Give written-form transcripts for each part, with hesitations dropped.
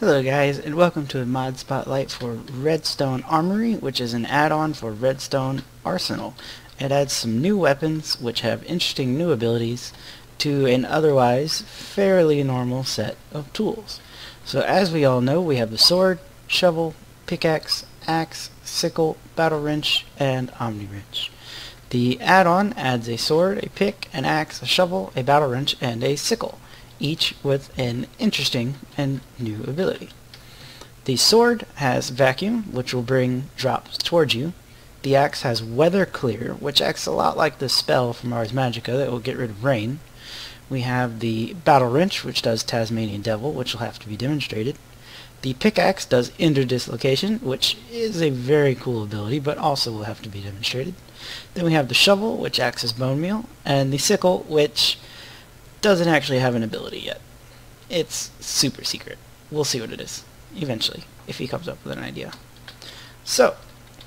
Hello guys, and welcome to a mod spotlight for Redstone Armory, which is an add-on for Redstone Arsenal. It adds some new weapons which have interesting new abilities to an otherwise fairly normal set of tools. So as we all know, we have the sword, shovel, pickaxe, axe, sickle, battle wrench, and omni wrench. The add-on adds a sword, a pick, an axe, a shovel, a battle wrench, and a sickle, each with an interesting and new ability. The sword has vacuum, which will bring drops towards you. The axe has weather clear, which acts a lot like the spell from Ars Magica that will get rid of rain. We have the battle wrench, which does Tasmanian Devil, which will have to be demonstrated. The pickaxe does Ender Dislocation, which is a very cool ability, but also will have to be demonstrated. Then we have the shovel, which acts as bone meal, and the sickle, which doesn't actually have an ability yet. It's super secret. We'll see what it is eventually, if he comes up with an idea. So,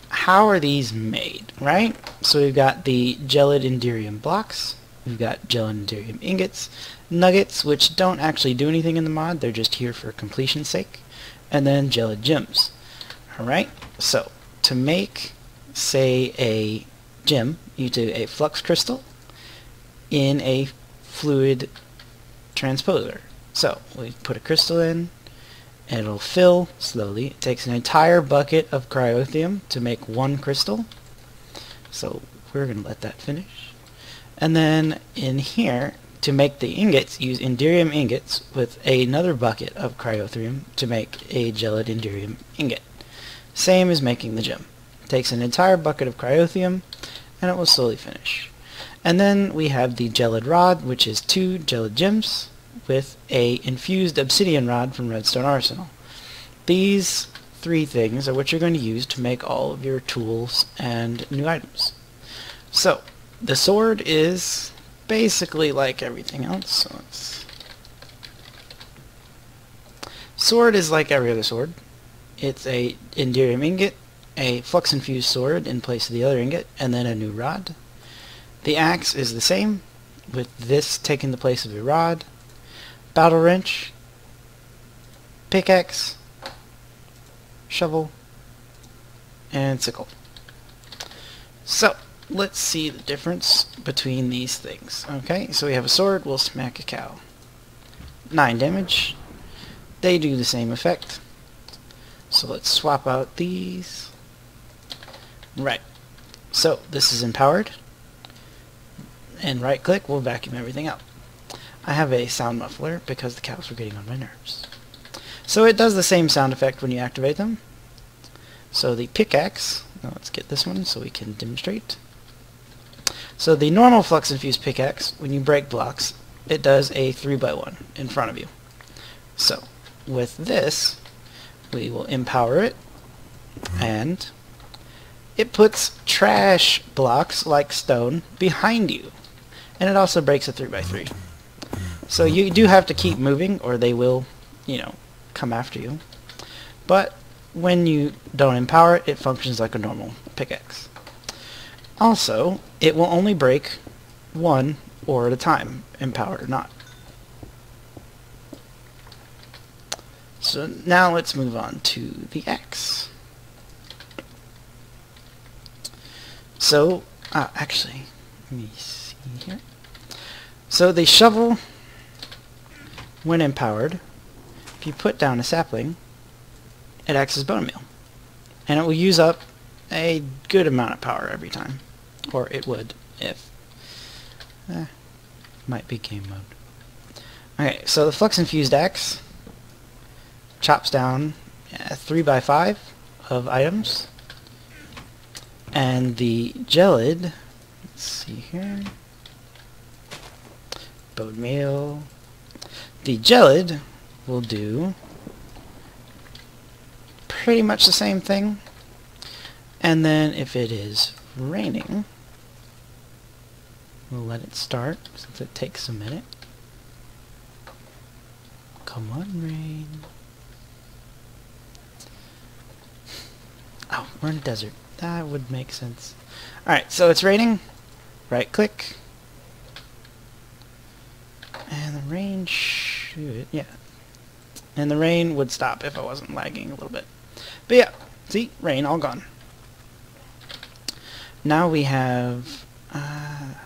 how are these made, right? So we've got the gelid enderium blocks, we've got gelid enderium ingots, nuggets, which don't actually do anything in the mod, they're just here for completion's sake, and then gelid gems. Alright, so to make, say, a gem, you do a flux crystal in a fluid transposer. So we put a crystal in, and it'll fill slowly. It takes an entire bucket of cryotheum to make one crystal. So we're going to let that finish. And then in here, to make the ingots, use enderium ingots with another bucket of cryotheum to make a gelid enderium ingot. Same as making the gem. It takes an entire bucket of cryotheum, and it will slowly finish. And then we have the gelid rod, which is 2 gelid gems with a infused obsidian rod from Redstone Arsenal. These 3 things are what you're going to use to make all of your tools and new items. So, the sword is basically like everything else. Sword is like every other sword. It's a enderium ingot, a flux infused sword in place of the other ingot, and then a new rod. The axe is the same, with this taking the place of a rod. Battle wrench, pickaxe, shovel, and sickle. So, let's see the difference between these things. Okay, so we have a sword, we'll smack a cow. 9 damage. They do the same effect. So let's swap out these. Right. So, this is empowered. And right click will vacuum everything out. I have a sound muffler because the cows were getting on my nerves. So it does the same sound effect when you activate them. So the pickaxe, now let's get this one so we can demonstrate. So the normal flux infused pickaxe, when you break blocks, it does a 3x1 in front of you. So with this, we will empower it, and it puts trash blocks like stone behind you. And it also breaks a 3x3. So you do have to keep moving or they will, come after you. But when you don't empower it, it functions like a normal pickaxe. Also, it will only break 1 ore at a time, empowered or not. So now let's move on to the axe. So, actually, let me see here. So the shovel, when empowered, if you put down a sapling, it acts as bone meal. And it will use up a good amount of power every time. Or it would, if... might be game mode. Okay, so the flux infused axe chops down 3x5 of items. And the gelid, let's see here, bone meal. The gelid will do pretty much the same thing. And then if it is raining, we'll let it start since it takes a minute. Come on, rain. Oh, we're in a desert. That would make sense. Alright, so it's raining. Right click. And the rain should, yeah. And the rain would stop if I wasn't lagging a little bit. But yeah, see, rain all gone. Now we have, I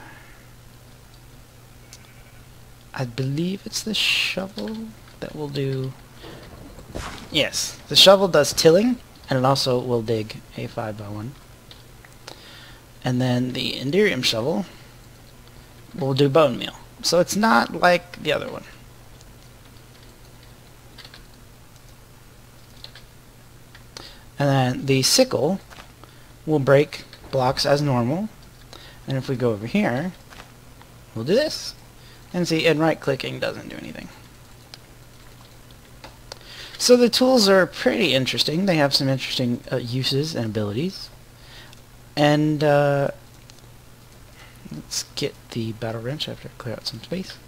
believe it's the shovel that will do, yes, the shovel does tilling, and it also will dig a 5x1. And then the Enderium shovel will do bone meal. So it's not like the other one. And then the sickle will break blocks as normal. And if we go over here, we'll do this. And see, and right clicking doesn't do anything. So the tools are pretty interesting. They have some interesting uses and abilities. And let's get the battle wrench after I clear out some space.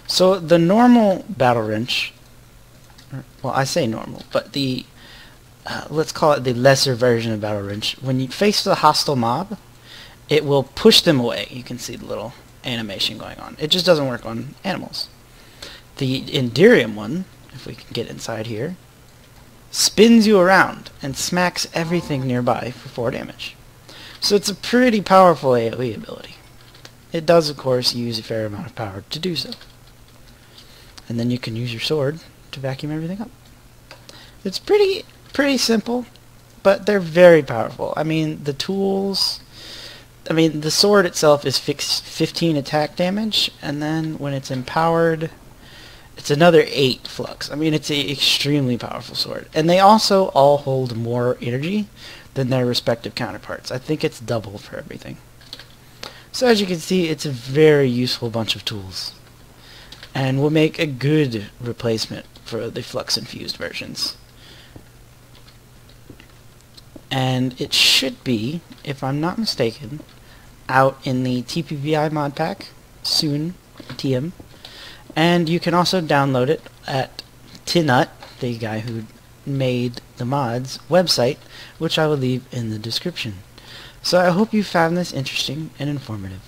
So the normal battle wrench, well, I say normal, but the let's call it the lesser version of battle wrench. When you face the hostile mob, it will push them away. You can see the little animation going on. It just doesn't work on animals. The Enderium one, if we can get inside here, spins you around and smacks everything nearby for 4 damage. So it's a pretty powerful AoE ability. It does, of course, use a fair amount of power to do so. And then you can use your sword to vacuum everything up. It's pretty simple, but they're very powerful. I mean, the tools, I mean, the sword itself is 15 attack damage, and then when it's empowered, it's another 8 flux. I mean, it's an extremely powerful sword. And they also all hold more energy than their respective counterparts. I think it's double for everything. So as you can see, it's a very useful bunch of tools, and will make a good replacement for the flux infused versions. And it should be, if I'm not mistaken, out in the TPVI mod pack soon, TM. And you can also download it at TehNut, the guy who made the mods, website, which I will leave in the description. So I hope you found this interesting and informative,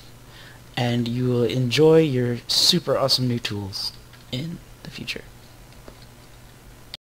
and you will enjoy your super awesome new tools in the future.